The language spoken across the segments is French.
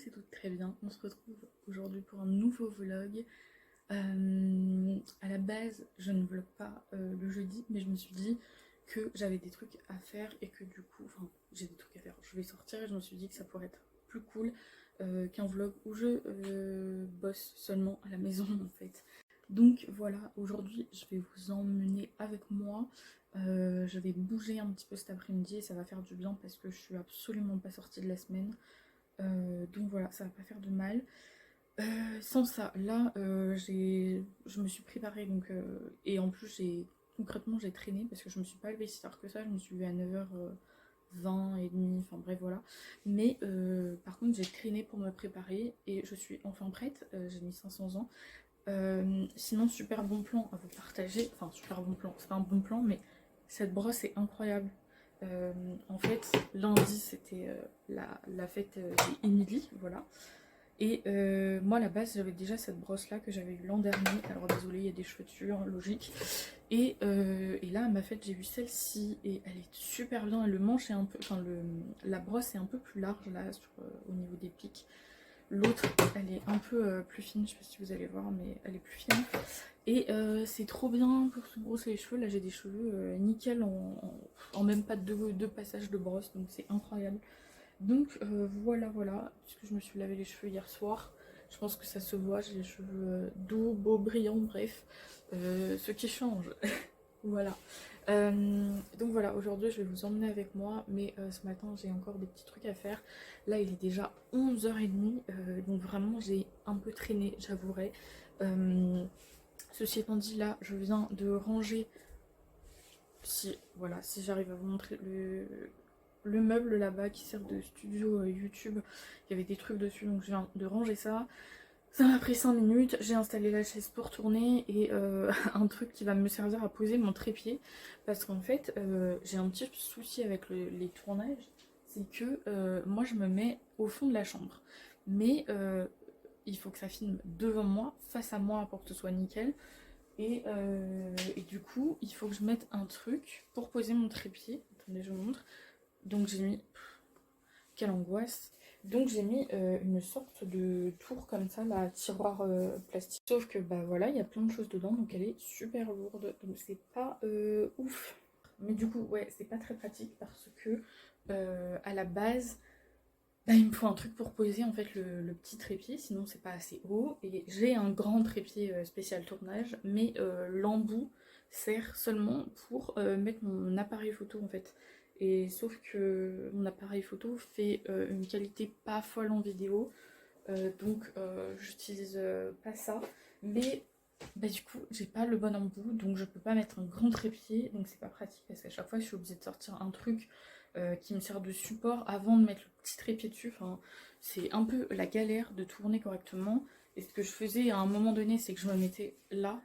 et toutes très bien. On se retrouve aujourd'hui pour un nouveau vlog. À la base, je ne vlog pas le jeudi, mais je me suis dit que j'avais des trucs à faire et que du coup, enfin, j'ai des trucs à faire. Je vais sortir et je me suis dit que ça pourrait être plus cool qu'un vlog où je bosse seulement à la maison en fait. Donc voilà, aujourd'hui, je vais vous emmener avec moi. Je vais bouger un petit peu cet après-midi et ça va faire du bien parce que je suis absolument pas sortie de la semaine. Donc voilà, ça va pas faire de mal. Sans ça, là, je me suis préparée donc, et en plus concrètement j'ai traîné parce que je me suis pas levée si tard que ça, je me suis levée à 9h20 et demie, enfin bref voilà. Mais par contre j'ai traîné pour me préparer et je suis enfin prête, j'ai mis 500 ans. Sinon super bon plan à vous partager, enfin super bon plan, c'est pas un bon plan mais cette brosse est incroyable. Euh, En fait lundi c'était la fête des Emily, voilà. Et moi à la base j'avais déjà cette brosse là que j'avais eu l'an dernier. Alors désolé, il y a des cheveux dessus, hein, logique. Et là à ma fête j'ai eu celle-ci et elle est super bien. Le manche est un peu, enfin la brosse est un peu plus large là au niveau des pics. L'autre elle est un peu plus fine, je sais pas si vous allez voir mais elle est plus fine. Et c'est trop bien pour se brosser les cheveux. Là j'ai des cheveux nickel en même pas deux passages de brosse, donc c'est incroyable. Donc voilà, puisque je me suis lavé les cheveux hier soir, je pense que ça se voit, j'ai les cheveux doux, beaux, brillants, bref, ce qui change, voilà. Donc voilà, aujourd'hui je vais vous emmener avec moi, mais ce matin j'ai encore des petits trucs à faire. Là il est déjà 11h30, donc vraiment j'ai un peu traîné, j'avouerai. Ceci étant dit, là je viens de ranger, si, voilà, si j'arrive à vous montrer le meuble là-bas qui sert de studio YouTube. Il y avait des trucs dessus, donc je viens de ranger ça. Ça m'a pris 5 minutes, j'ai installé la chaise pour tourner et un truc qui va me servir à poser mon trépied. Parce qu'en fait, j'ai un petit souci avec les tournages, c'est que moi je me mets au fond de la chambre. Mais il faut que ça filme devant moi, face à moi pour que ce soit nickel. Et du coup, il faut que je mette un truc pour poser mon trépied. Attendez, je vous montre. Donc j'ai mis... Quelle angoisse. Donc j'ai mis une sorte de tour comme ça, la tiroir plastique. Sauf que bah voilà, il y a plein de choses dedans, donc elle est super lourde. Donc c'est pas ouf. Mais du coup, ouais, c'est pas très pratique parce que à la base, bah, il me faut un truc pour poser en fait le petit trépied, sinon c'est pas assez haut. Et j'ai un grand trépied spécial tournage, mais l'embout sert seulement pour mettre mon appareil photo en fait. Et sauf que mon appareil photo fait une qualité pas folle en vidéo, donc j'utilise pas ça. Mais bah, du coup j'ai pas le bon embout, donc je peux pas mettre un grand trépied, donc c'est pas pratique parce qu'à chaque fois je suis obligée de sortir un truc qui me sert de support avant de mettre le petit trépied dessus. Enfin, c'est un peu la galère de tourner correctement. Et ce que je faisais à un moment donné, c'est que je me mettais là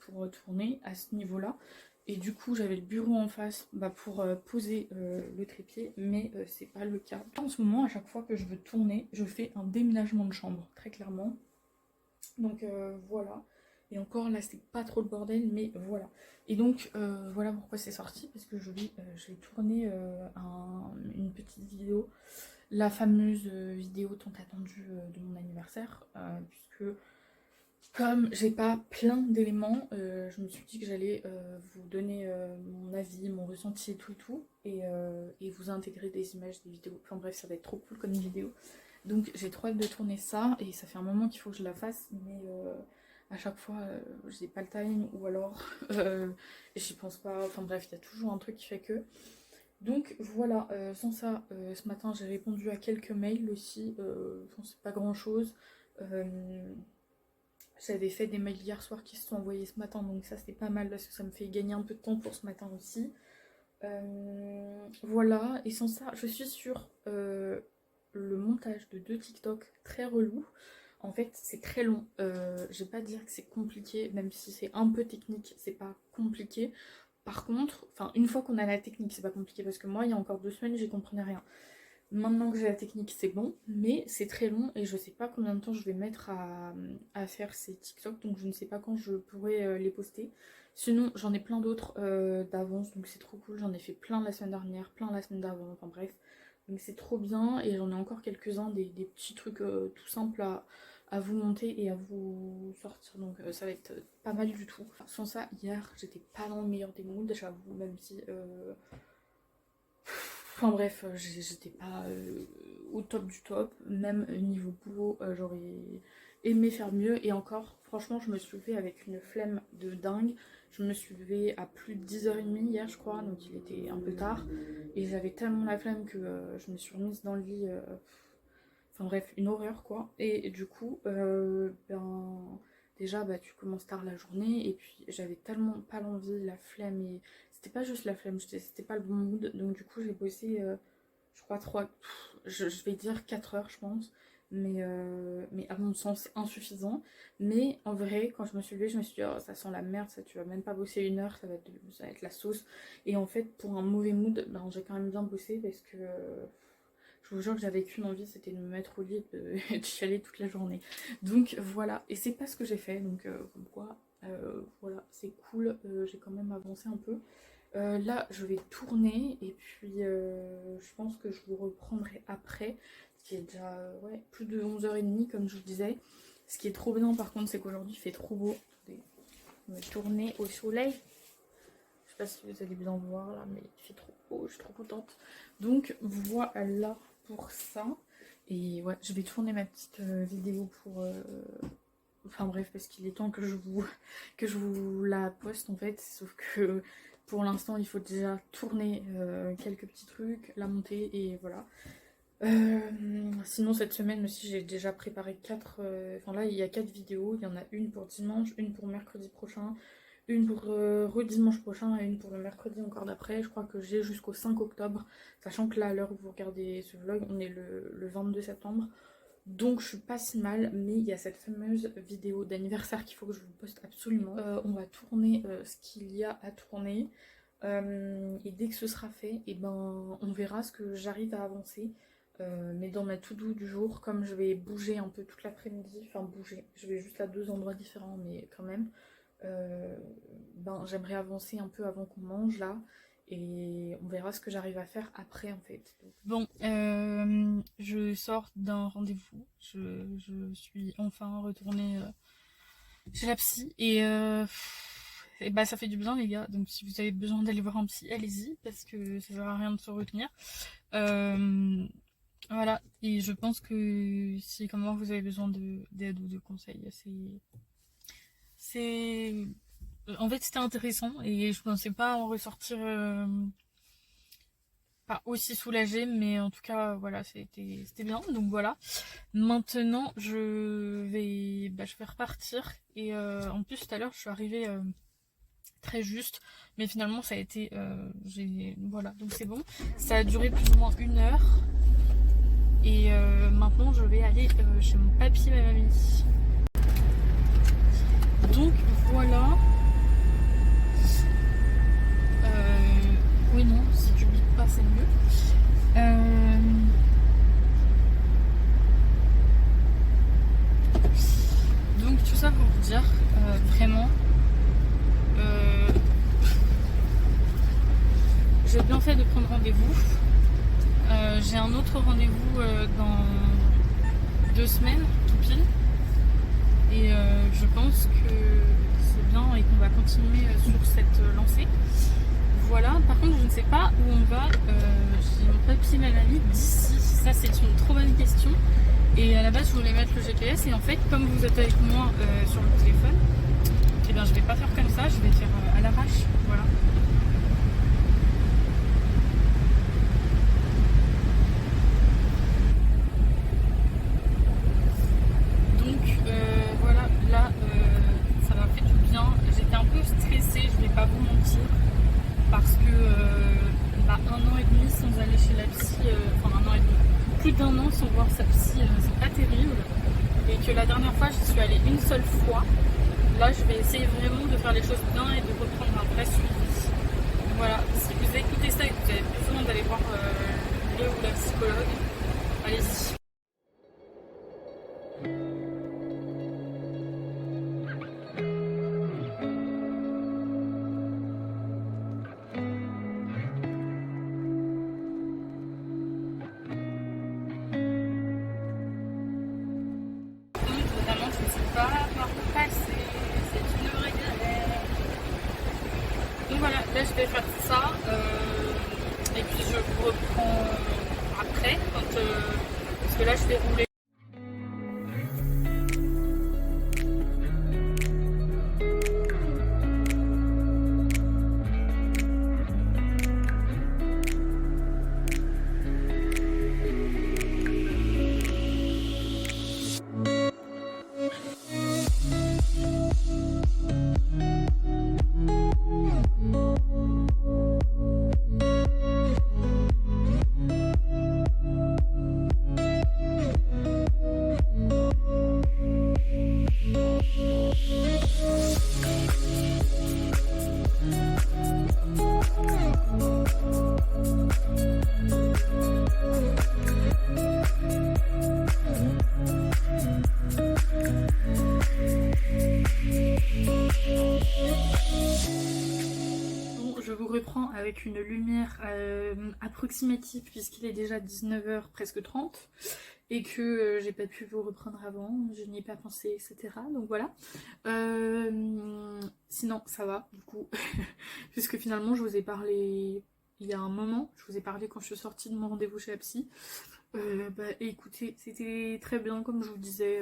pour tourner à ce niveau-là. Et du coup, j'avais le bureau en face bah, pour poser le trépied, mais c'est pas le cas. En ce moment, à chaque fois que je veux tourner, je fais un déménagement de chambre, très clairement. Donc voilà. Et encore là, c'est pas trop le bordel, mais voilà. Et donc voilà pourquoi c'est sorti, parce que je vais tourner une petite vidéo, la fameuse vidéo tant attendue de mon anniversaire, puisque comme j'ai pas plein d'éléments, je me suis dit que j'allais vous donner mon avis, mon ressenti et tout, et vous intégrer des images, des vidéos. Enfin bref, ça va être trop cool comme vidéo. Donc j'ai trop hâte de tourner ça, et ça fait un moment qu'il faut que je la fasse, mais à chaque fois j'ai pas le time, ou alors j'y pense pas. Enfin bref, il y a toujours un truc qui fait que. Donc voilà, sans ça, ce matin j'ai répondu à quelques mails aussi, enfin, c'est pas grand chose. J'avais fait des mails hier soir qui se sont envoyés ce matin, donc ça c'est pas mal parce que ça me fait gagner un peu de temps pour ce matin aussi. Voilà, et sans ça, je suis sur le montage de 2 TikTok très relou. En fait, c'est très long. Je vais pas dire que c'est compliqué, même si c'est un peu technique, c'est pas compliqué. Par contre, enfin, une fois qu'on a la technique, c'est pas compliqué parce que moi, il y a encore 2 semaines, j'y comprenais rien. Maintenant que j'ai la technique, c'est bon, mais c'est très long et je sais pas combien de temps je vais mettre à faire ces TikTok, donc je ne sais pas quand je pourrai les poster. Sinon, j'en ai plein d'autres d'avance, donc c'est trop cool. J'en ai fait plein la semaine dernière, plein la semaine d'avant, enfin bref. Donc c'est trop bien et j'en ai encore quelques-uns, des petits trucs tout simples à vous monter et à vous sortir. Donc ça va être pas mal du tout. Enfin, sans ça, hier, j'étais pas dans le meilleur des moods, j'avoue, même si... Enfin bref, j'étais pas au top du top. Même niveau boulot, j'aurais aimé faire mieux. Et encore, franchement, je me suis levée avec une flemme de dingue. Je me suis levée à plus de 10h30 hier, je crois, donc il était un peu tard. Et j'avais tellement la flemme que je me suis remise dans le lit. Enfin bref, une horreur quoi. Et du coup, ben déjà bah tu commences tard la journée et puis j'avais tellement pas l'envie, la flemme et c'était pas juste la flemme, c'était pas le bon mood. Donc du coup j'ai bossé, je crois je vais dire 4 heures je pense. Mais à mon sens insuffisant. Mais en vrai, quand je me suis levée, je me suis dit oh, ça sent la merde, ça tu vas même pas bosser 1 heure, ça va être la sauce. Et en fait, pour un mauvais mood, ben, j'ai quand même bien bossé parce que je vous jure que j'avais qu'une envie, c'était de me mettre au lit et de chialer toute la journée. Donc voilà, et c'est pas ce que j'ai fait, donc comme quoi, voilà, c'est cool, j'ai quand même avancé un peu. Là, je vais tourner et puis je pense que je vous reprendrai après, qui est déjà ouais, plus de 11h30 comme je vous disais. Ce qui est trop bien par contre, c'est qu'aujourd'hui il fait trop beau. Attendez, je vais me tourner au soleil. Je sais pas si vous allez bien voir là, mais il fait trop beau, je suis trop contente. Donc voilà pour ça. Et ouais, je vais tourner ma petite vidéo pour... Enfin bref, parce qu'il est temps que que je vous la poste en fait. Sauf que pour l'instant, il faut déjà tourner quelques petits trucs, la monter et voilà. Sinon cette semaine aussi j'ai déjà préparé 4 enfin là il y a 4 vidéos, il y en a une pour dimanche, une pour mercredi prochain, une pour redimanche prochain et une pour le mercredi encore d'après. Je crois que j'ai jusqu'au 5 octobre, sachant que là à l'heure où vous regardez ce vlog on est le 22 septembre, donc je suis pas si mal. Mais il y a cette fameuse vidéo d'anniversaire qu'il faut que je vous poste absolument. On va tourner ce qu'il y a à tourner et dès que ce sera fait et ben on verra ce que j'arrive à avancer. Mais dans ma to-do du jour, comme je vais bouger un peu toute l'après-midi, enfin bouger, je vais juste à 2 endroits différents, mais quand même, ben j'aimerais avancer un peu avant qu'on mange là, et on verra ce que j'arrive à faire après en fait. Bon, je sors d'un rendez-vous, je suis enfin retournée chez la psy, et bah ça fait du bien les gars, donc si vous avez besoin d'aller voir un psy, allez-y, parce que ça sert à rien de se retenir. Voilà, et je pense que si comme moi vous avez besoin d'aide ou de conseils, c'est... En fait c'était intéressant et je pensais pas en ressortir pas aussi soulagée, mais en tout cas voilà, c'était bien, donc voilà. Maintenant je vais repartir et en plus tout à l'heure je suis arrivée très juste, mais finalement ça a été... voilà, donc c'est bon. Ça a duré plus ou moins 1 heure. Et maintenant je vais aller chez mon papy et ma mamie. Donc voilà. Oui non, si tu bites pas c'est mieux. Donc tout ça pour vous dire, vraiment, j'ai bien fait de prendre rendez-vous. J'ai un autre rendez-vous dans 2 semaines, tout pile. Et je pense que c'est bien et qu'on va continuer sur cette lancée. Voilà, par contre je ne sais pas où on va chez mon papy et ma mamie d'ici. Ça c'est une trop bonne question. Et à la base je voulais mettre le GPS et en fait comme vous êtes avec moi sur le téléphone, et bien je vais pas faire comme ça, je vais faire à l'arrache. Voilà. Voilà, là ça m'a fait du bien. J'étais un peu stressée, je vais pas vous mentir, parce que 1 an et demi sans aller chez la psy, enfin 1 an et demi, plus d'1 an sans voir sa psy, c'est pas terrible. Et que la dernière fois j'y suis allée une seule fois. Là je vais essayer vraiment de faire les choses bien et de reprendre un vrai suivi. Voilà, si vous écoutez ça et que vous avez besoin d'aller voir le ou la psychologue, allez-y. faire tout ça. Et puis je vous reprends après, parce que là je vais rouler. Avec une lumière approximative puisqu'il est déjà 19h presque 30 et que j'ai pas pu vous reprendre avant, je n'y ai pas pensé, etc. Donc voilà. Sinon ça va du coup, puisque finalement je vous ai parlé il y a un moment, je vous ai parlé quand je suis sortie de mon rendez-vous chez la psy. Écoutez, c'était très bien comme je vous disais,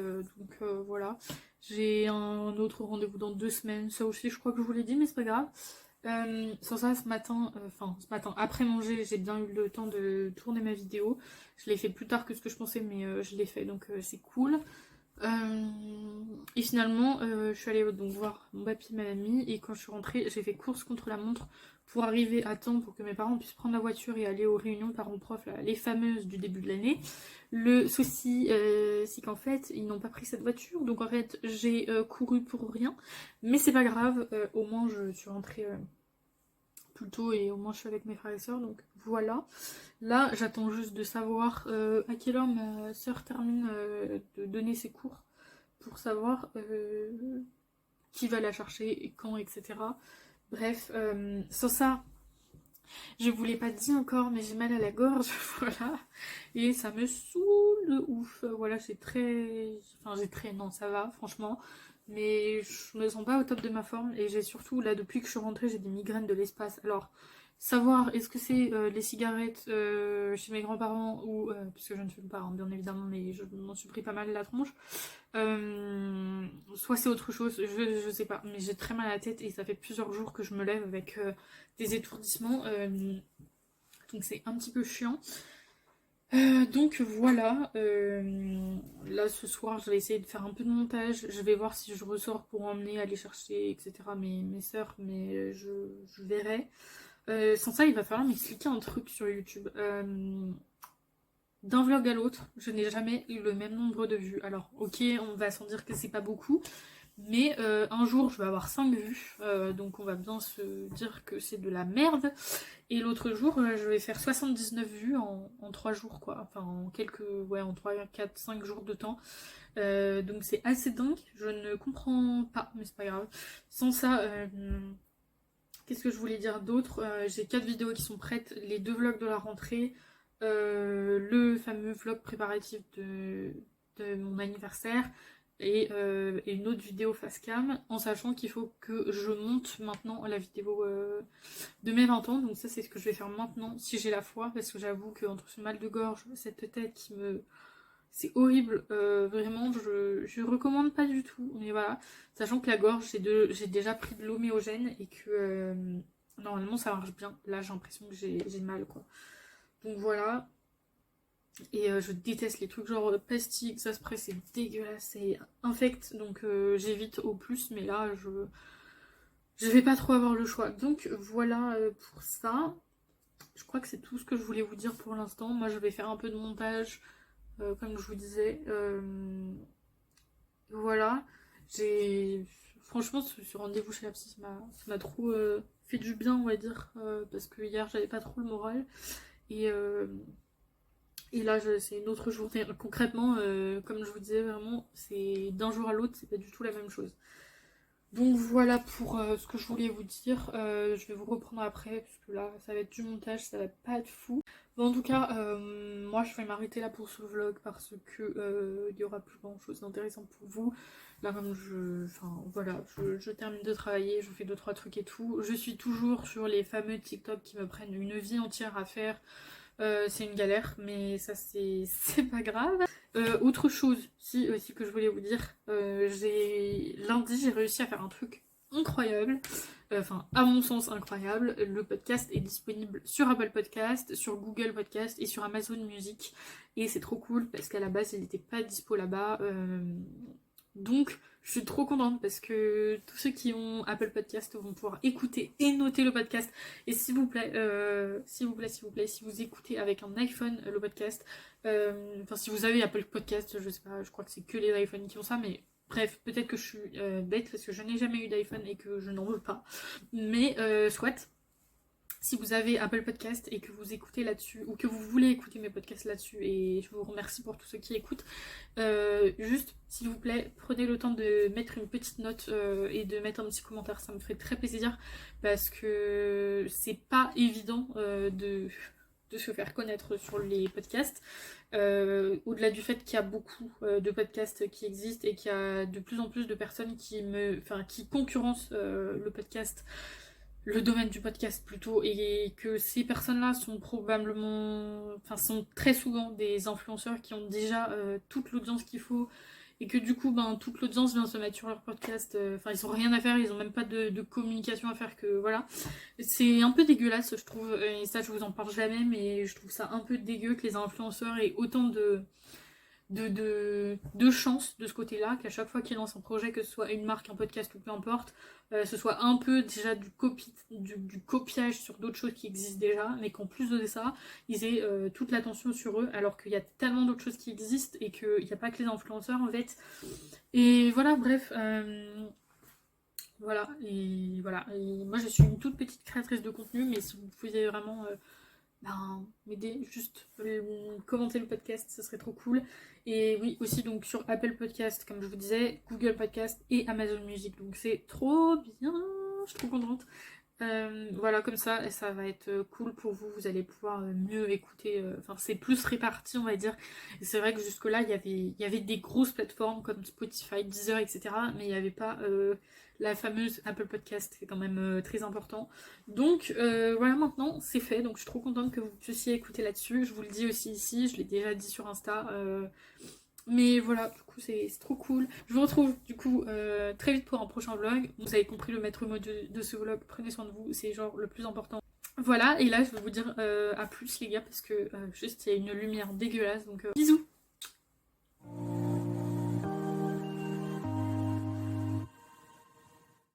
voilà. J'ai un autre rendez-vous dans 2 semaines, ça aussi je crois que je vous l'ai dit mais c'est pas grave. Sur ça, ce matin, après manger, j'ai bien eu le temps de tourner ma vidéo. Je l'ai fait plus tard que ce que je pensais, mais je l'ai fait, donc c'est cool. Et finalement, je suis allée donc voir mon papy, ma mamie, et quand je suis rentrée, j'ai fait course contre la montre pour arriver à temps pour que mes parents puissent prendre la voiture et aller aux réunions parents-prof, les fameuses du début de l'année. Le souci, c'est qu'en fait, ils n'ont pas pris cette voiture, donc en fait, j'ai couru pour rien, mais c'est pas grave, au moins je suis rentrée plus tôt et au moins je suis avec mes frères et sœurs, donc voilà. Là, j'attends juste de savoir à quelle heure ma sœur termine de donner ses cours pour savoir qui va la chercher et quand, etc. Bref, sans ça, je vous l'ai pas dit encore, mais j'ai mal à la gorge, voilà. Et ça me saoule de ouf. Voilà, non, ça va, franchement. Mais je me sens pas au top de ma forme. Et j'ai surtout, là, depuis que je suis rentrée, j'ai des migraines de l'espace. Alors, savoir est-ce que c'est les cigarettes chez mes grands-parents ou puisque je ne fume pas hein, bien évidemment mais je m'en suis pris pas mal la tronche, soit c'est autre chose, je sais pas, mais j'ai très mal à la tête et ça fait plusieurs jours que je me lève avec des étourdissements, donc c'est un petit peu chiant. Donc voilà, là ce soir je vais essayer de faire un peu de montage, je vais voir si je ressors pour emmener, aller chercher etc mes sœurs, mais je verrai. Sans ça, il va falloir m'expliquer un truc sur YouTube. D'un vlog à l'autre, je n'ai jamais eu le même nombre de vues. Alors, ok, on va s'en dire que c'est pas beaucoup, mais un jour, je vais avoir 5 vues, donc on va bien se dire que c'est de la merde. Et l'autre jour, je vais faire 79 vues en 3 jours, quoi. Enfin, en 3, 4, 5 jours de temps. Donc c'est assez dingue, je ne comprends pas, mais c'est pas grave. Sans ça... qu'est-ce que je voulais dire d'autre, j'ai 4 vidéos qui sont prêtes, les 2 vlogs de la rentrée, le fameux vlog préparatif de mon anniversaire et une autre vidéo face cam, en sachant qu'il faut que je monte maintenant la vidéo de mes 20 ans, donc ça c'est ce que je vais faire maintenant si j'ai la foi, parce que j'avoue qu'entre ce mal de gorge, cette tête qui me... C'est horrible, vraiment, je recommande pas du tout, mais voilà. Sachant que la gorge, j'ai déjà pris de l'homéogène et que normalement ça marche bien. Là, j'ai l'impression que j'ai mal, quoi. Donc voilà. Et je déteste les trucs genre pastilles, exaspres, c'est dégueulasse, c'est infect, donc j'évite au plus, mais là, je vais pas trop avoir le choix. Donc voilà pour ça. Je crois que c'est tout ce que je voulais vous dire pour l'instant. Moi, je vais faire un peu de montage. Comme je vous disais, voilà, franchement ce rendez-vous chez la psy ça m'a trop fait du bien on va dire, parce que hier j'avais pas trop le moral et, là c'est une autre journée concrètement, comme je vous disais vraiment c'est d'un jour à l'autre, c'est pas du tout la même chose. Donc voilà pour ce que je voulais vous dire, je vais vous reprendre après parce que là ça va être du montage, ça va pas être fou. Bon, en tout cas, moi je vais m'arrêter là pour ce vlog parce que il y aura plus grand chose d'intéressant pour vous. Là comme enfin voilà, je termine de travailler, je fais 2-3 trucs et tout. Je suis toujours sur les fameux TikTok qui me prennent une vie entière à faire. C'est une galère, mais ça c'est pas grave. Autre chose, si aussi que je voulais vous dire, lundi j'ai réussi à faire un truc incroyable, enfin à mon sens incroyable. Le podcast est disponible sur Apple Podcast, sur Google Podcast et sur Amazon Music, et c'est trop cool parce qu'à la base il n'était pas dispo là-bas. Donc je suis trop contente parce que tous ceux qui ont Apple Podcast vont pouvoir écouter et noter le podcast. Et s'il vous plaît, si vous écoutez avec un iPhone le podcast, enfin si vous avez Apple Podcast, je sais pas, je crois que c'est que les iPhones qui ont ça, mais bref, peut-être que je suis bête parce que je n'ai jamais eu d'iPhone et que je n'en veux pas. Mais soit. Si vous avez Apple Podcast et que vous écoutez là-dessus, ou que vous voulez écouter mes podcasts là-dessus, et je vous remercie pour tous ceux qui écoutent, juste, s'il vous plaît, prenez le temps de mettre une petite note et de mettre un petit commentaire, ça me ferait très plaisir, parce que c'est pas évident de se faire connaître sur les podcasts. Au-delà du fait qu'il y a beaucoup de podcasts qui existent et qu'il y a de plus en plus de personnes qui concurrencent le podcast, le domaine du podcast plutôt, et que ces personnes-là sont sont très souvent des influenceurs qui ont déjà toute l'audience qu'il faut, et que du coup, toute l'audience vient se mettre sur leur podcast. Enfin, ils ont rien à faire, ils ont même pas de communication à faire, que voilà. C'est un peu dégueulasse, je trouve, et ça, je vous en parle jamais, mais je trouve ça un peu dégueu que les influenceurs aient autant de chance de ce côté-là, qu'à chaque fois qu'ils lancent un projet, que ce soit une marque, un podcast ou peu importe, ce soit un peu déjà du copiage sur d'autres choses qui existent déjà, mais qu'en plus de ça, ils aient toute l'attention sur eux, alors qu'il y a tellement d'autres choses qui existent et qu'il n'y a pas que les influenceurs en fait. Et voilà, bref. Voilà, et voilà. Et moi je suis une toute petite créatrice de contenu, mais si vous pouviez vraiment m'aider, juste commenter le podcast, ça serait trop cool. Et oui, aussi donc sur Apple Podcast, comme je vous disais, Google Podcast et Amazon Music. Donc c'est trop bien, je suis trop contente. Voilà, comme ça va être cool pour vous, vous allez pouvoir mieux écouter, enfin c'est plus réparti on va dire. Et c'est vrai que jusque là il y avait des grosses plateformes comme Spotify, Deezer, etc. Mais il n'y avait pas la fameuse Apple Podcast, qui est quand même très important. Donc voilà, maintenant c'est fait, donc je suis trop contente que vous puissiez écouter là-dessus. Je vous le dis aussi ici, je l'ai déjà dit sur Insta. Mais voilà, du coup c'est trop cool. Je vous retrouve du coup très vite pour un prochain vlog. Vous avez compris le maître mot de ce vlog, prenez soin de vous, c'est genre le plus important. Voilà, et là je vais vous dire à plus les gars, parce que juste il y a une lumière dégueulasse, donc bisous.